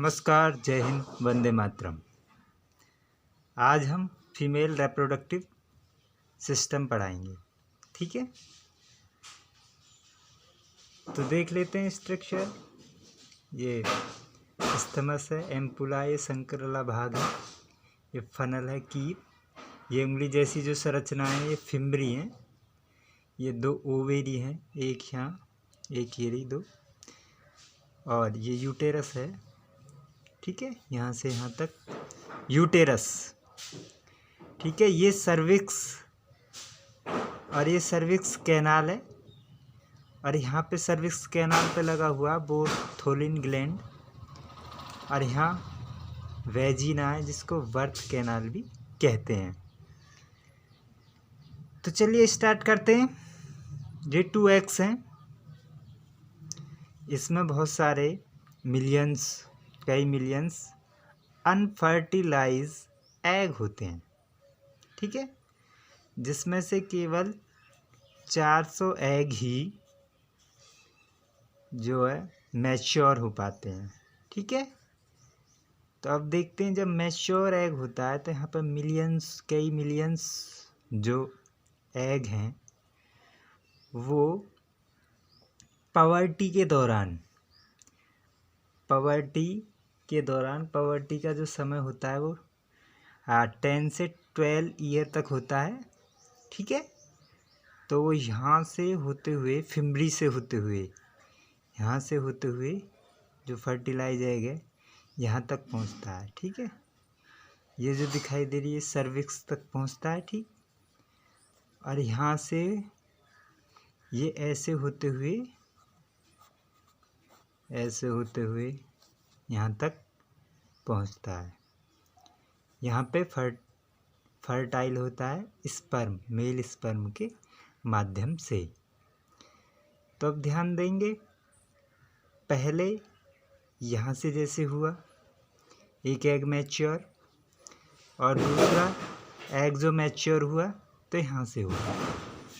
नमस्कार, जय हिंद, वंदे मातरम। आज हम फीमेल रिप्रोडक्टिव सिस्टम पढ़ाएंगे, ठीक है। तो देख लेते हैं स्ट्रक्चर। ये स्थमस है, एम्पुला ये संकरला भाग है, ये फनल है, कीप, ये उंगली जैसी जो संरचनाएं हैं ये फिम्बरी हैं, ये दो ओवेरी हैं, एक यहाँ एक ये रही दो, और ये यूटेरस है, ठीक है, यहाँ से यहाँ तक यूटेरस, ठीक है। ये सर्विक्स और ये सर्विक्स कैनाल है, और यहाँ पे सर्विक्स कैनाल पे लगा हुआ बोर्थोलिन ग्लैंड, और यहाँ वेजिना है जिसको बर्थ कैनाल भी कहते हैं। तो चलिए स्टार्ट करते हैं। ये 2 एग्स हैं, इसमें बहुत सारे मिलियंस, कई मिलियंस अनफर्टिलाइज एग होते हैं, ठीक है, जिसमें से केवल 400 एग ही जो है मैच्योर हो पाते हैं, ठीक है। तो अब देखते हैं, जब मैच्योर एग होता है तो यहाँ पर मिलियंस, कई मिलियंस जो एग हैं वो पवर्टी का जो समय होता है वो 10 से 12 ईयर तक होता है, ठीक है। तो वो यहाँ से होते हुए, फिम्बरी से होते हुए, यहाँ से होते हुए जो फर्टिलाइज एग है यहाँ तक पहुँचता है, ठीक है। ये जो दिखाई दे रही है सर्विक्स तक पहुँचता है, ठीक। और यहाँ से ये ऐसे होते हुए यहाँ तक पहुँचता है। यहाँ पे फर्टाइल होता है स्पर्म, मेल स्पर्म के माध्यम से। तो अब ध्यान देंगे, पहले यहाँ से जैसे हुआ एक एग मैच्योर, और दूसरा एग जो मैच्योर हुआ तो यहाँ से हुआ,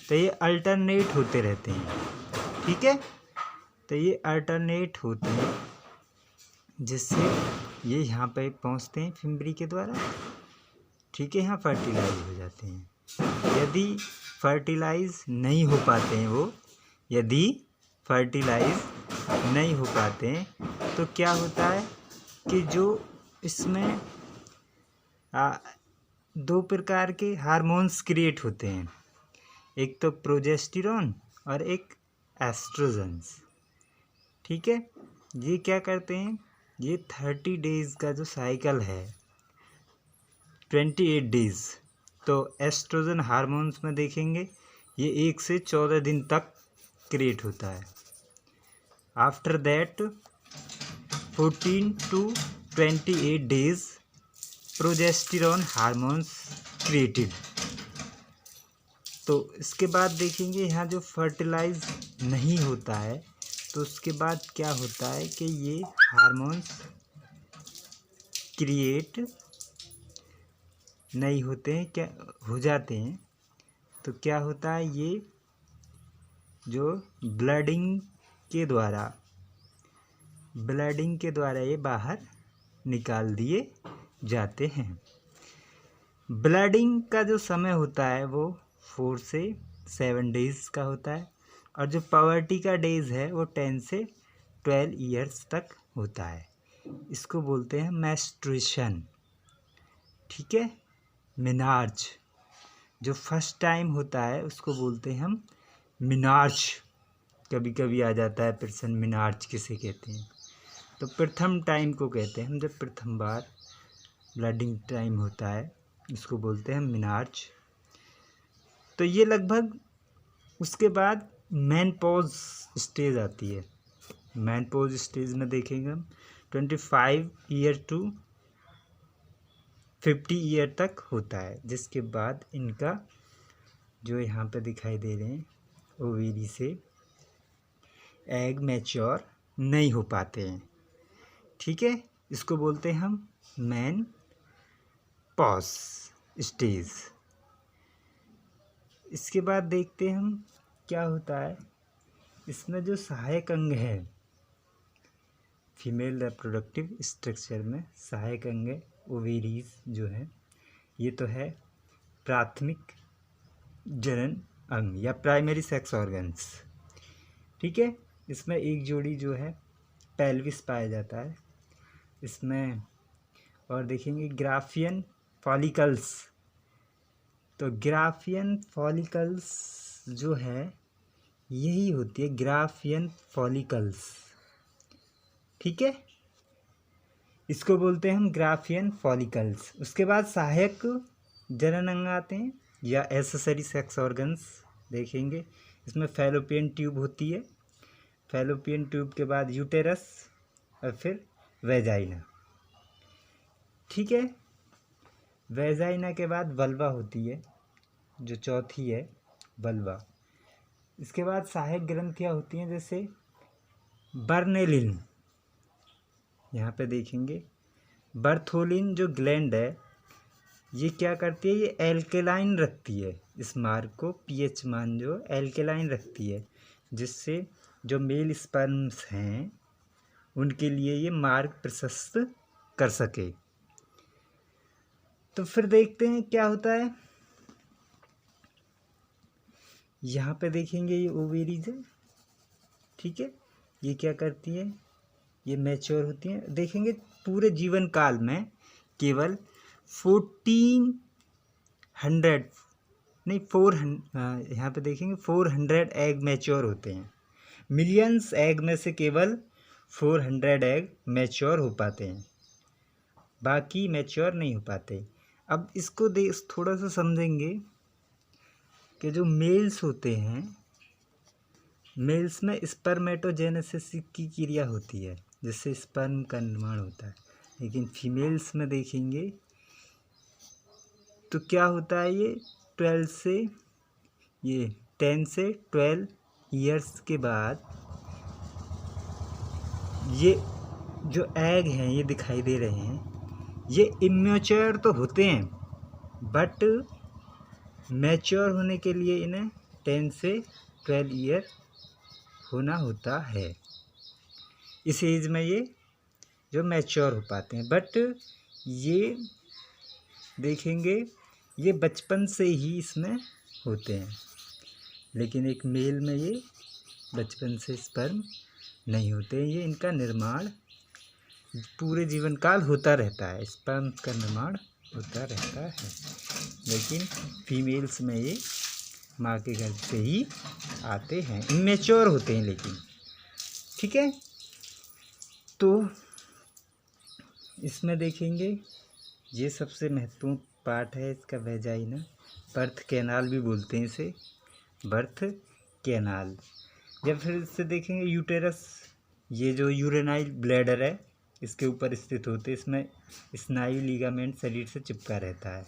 तो ये अल्टरनेट होते रहते हैं, ठीक है। तो ये अल्टरनेट होते हैं जिससे ये यहाँ पे पहुँचते हैं फिम्बरी के द्वारा, ठीक है, यहाँ फर्टिलाइज हो जाते हैं। यदि फर्टिलाइज नहीं हो पाते हैं वो, यदि फर्टिलाइज नहीं हो पाते हैं तो क्या होता है कि जो इसमें 2 प्रकार के हार्मोन्स क्रिएट होते हैं, एक तो प्रोजेस्टेरॉन और एक एस्ट्रोजन्स, ठीक है। ये क्या करते हैं, ये 30 डेज का जो साइकिल है, 28 डेज, तो एस्ट्रोजन हार्मोन्स में देखेंगे ये 1 से 14 दिन तक क्रिएट होता है। After that 14 to 28 days progesterone hormones created. तो इसके बाद देखेंगे यहाँ जो फर्टिलाइज नहीं होता है तो उसके बाद क्या होता है कि ये हार्मोन्स क्रिएट नहीं होते हैं, क्या हो जाते हैं, तो क्या होता है, ये जो ब्लडिंग के द्वारा ये बाहर निकाल दिए जाते हैं। ब्लडिंग का जो समय होता है वो 4 से 7 डेज का होता है, और जो पवर्टी का डेज है वो 10 से 12 ईयर्स तक होता है। इसको बोलते हैं मेंस्ट्रुएशन, ठीक है। मिनार्ज जो फर्स्ट टाइम होता है उसको बोलते हैं हम मिनार्ज, कभी कभी आ जाता है प्रश्न मिनार्ज किसे कहते हैं, तो प्रथम टाइम को कहते हैं हम, जब प्रथम बार ब्लडिंग टाइम होता है इसको बोलते हैं मिनार्ज। तो ये लगभग उसके बाद मेनपॉज स्टेज आती है। मेनपॉज स्टेज में देखेंगे हम 25 ईयर टू 50 ईयर तक होता है, जिसके बाद इनका जो यहाँ पे दिखाई दे रहे हैं ओवेरी से एग मैच्योर नहीं हो पाते हैं, ठीक है। इसको बोलते हैं हम मेन पॉज स्टेज। इसके बाद देखते हैं हम क्या होता है, इसमें जो सहायक अंग है फीमेल रिप्रोडक्टिव स्ट्रक्चर में सहायक अंग है ओवेरीज जो है, ये तो है प्राथमिक जनन अंग या प्राइमरी सेक्स ऑर्गन्स। ठीक है, इसमें एक जोड़ी जो है पेल्विस पाया जाता है इसमें। और देखेंगे ग्राफियन फॉलिकल्स, तो ग्राफियन फॉलिकल्स जो है यही होती है ग्राफियन फॉलिकल्स। ठीक है, इसको बोलते हैं हम ग्राफियन फॉलिकल्स। उसके बाद सहायक जनन अंग आते हैं या एसेसरी सेक्स ऑर्गन्स देखेंगे। इसमें फैलोपियन ट्यूब होती है, फैलोपियन ट्यूब के बाद यूटेरस और फिर वेजाइना। ठीक है, वेजाइना के बाद वल्वा होती है जो चौथी है, वल्वा। इसके बाद सहायक ग्रंथियाँ होती हैं जैसे बर्नेलिन, यहाँ पे देखेंगे बर्थोलिन जो ग्लैंड है ये क्या करती है, ये एल्केलाइन रखती है इस मार्ग को, पीएच मान जो एल्केलाइन रखती है, जिससे जो मेल स्पर्म्स हैं उनके लिए ये मार्ग प्रशस्त कर सके। तो फिर देखते हैं क्या होता है। यहाँ पे देखेंगे ये ओवेरीज है। ठीक है, ये क्या करती है, ये मैच्योर होती हैं। देखेंगे पूरे जीवन काल में केवल 1400 नहीं 400, यहाँ पे देखेंगे 400 एग मैच्योर होते हैं। मिलियंस एग में से केवल 400 एग मैच्योर हो पाते हैं, बाकी मैच्योर नहीं हो पाते। अब इसको थोड़ा सा समझेंगे कि जो मेल्स होते हैं, मेल्स में स्पर्मेटोजेनेसिस की क्रिया होती है जिससे स्पर्म का निर्माण होता है, लेकिन फीमेल्स में देखेंगे तो क्या होता है, ये 10 से 12 ईयर्स के बाद ये जो एग हैं ये दिखाई दे रहे हैं, ये इमेच्योर तो होते हैं बट मैच्योर होने के लिए इन्हें 10 से 12 ईयर होना होता है। इस एज में ये जो मैच्योर हो पाते हैं, बट ये देखेंगे ये बचपन से ही इसमें होते हैं, लेकिन एक मेल में ये बचपन से स्पर्म नहीं होते, ये इनका निर्माण पूरे जीवन काल होता रहता है, स्पर्म का निर्माण होता रहता है, लेकिन फीमेल्स में ये माँ के गर्भ से ही आते हैं, इमेच्योर होते हैं लेकिन। ठीक है, तो इसमें देखेंगे ये सबसे महत्वपूर्ण पार्ट है इसका वेजाइना, बर्थ कैनाल भी बोलते हैं इसे, बर्थ कैनाल। जब फिर इससे देखेंगे यूटेरस, ये जो यूरेनाइल ब्लैडर है इसके ऊपर स्थित होते हैं, इसमें स्नायु लिगामेंट शरीर से चिपका रहता है।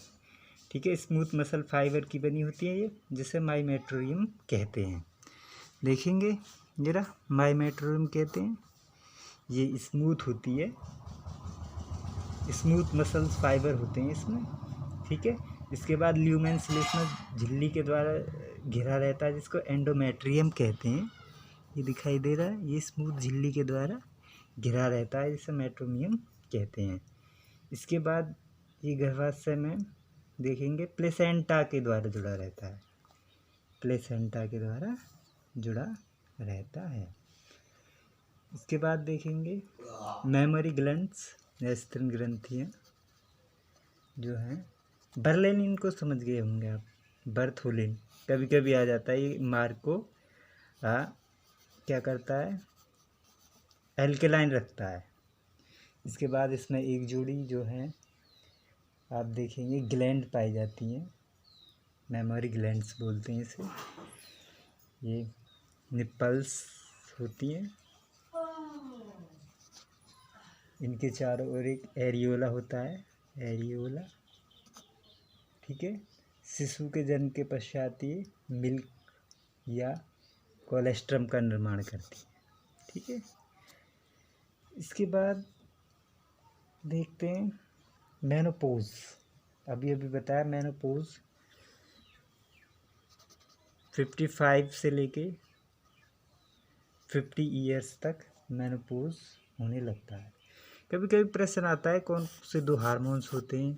ठीक है, स्मूथ मसल फाइबर की बनी होती है ये, जिसे माइमेट्रोरियम कहते हैं। देखेंगे जरा, माइमेट्रोरियम कहते हैं, ये स्मूथ होती है, स्मूथ मसल फाइबर होते हैं इसमें। ठीक है, इसके बाद ल्यूमेन स्लेस में झिल्ली के द्वारा घिरा रहता है जिसको एंडोमेट्रियम कहते हैं, ये दिखाई दे रहा है, ये स्मूथ झिल्ली के द्वारा घिरा रहता है जिसे मेट्रोमियम कहते हैं। इसके बाद ये गर्भाशय में देखेंगे प्लेसेंटा के द्वारा जुड़ा रहता है, प्लेसेंटा के द्वारा जुड़ा रहता है। इसके बाद देखेंगे मेमोरी ग्लैंड्स या स्तन ग्रंथियाँ जो हैं, बर्लिन को समझ गए होंगे आप, बर्थोलिन कभी कभी आ जाता है, ये मार्ग को क्या करता है, एल्केलाइन रखता है। इसके बाद इसमें एक जोड़ी जो है आप देखेंगे ग्लैंड पाई जाती हैं, मेमोरी ग्लैंड्स बोलते हैं इसे, ये निपल्स होती हैं, इनके चारों ओर एक एरियोला होता है, एरियोला। ठीक है, शिशु के जन्म के पश्चात ये मिल्क या कोलेस्ट्रम का निर्माण करती है। ठीक है, इसके बाद देखते हैं मेनोपॉज, अभी अभी बताया मेनोपॉज 55 से लेके 50 ईयर्स तक मेनोपॉज होने लगता है। कभी कभी प्रश्न आता है कौन से 2 हार्मोन्स होते हैं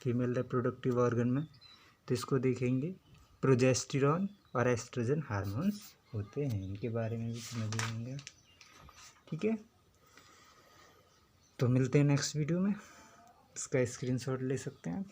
फीमेल रिप्रोडक्टिव ऑर्गन में, तो इसको देखेंगे। प्रोजेस्टेरॉन और एस्ट्रोजन हार्मोन्स होते हैं, इनके बारे में भी समझ लेंगे। ठीक है, तो मिलते हैं नेक्स्ट वीडियो में। इसका स्क्रीनशॉट ले सकते हैं आप।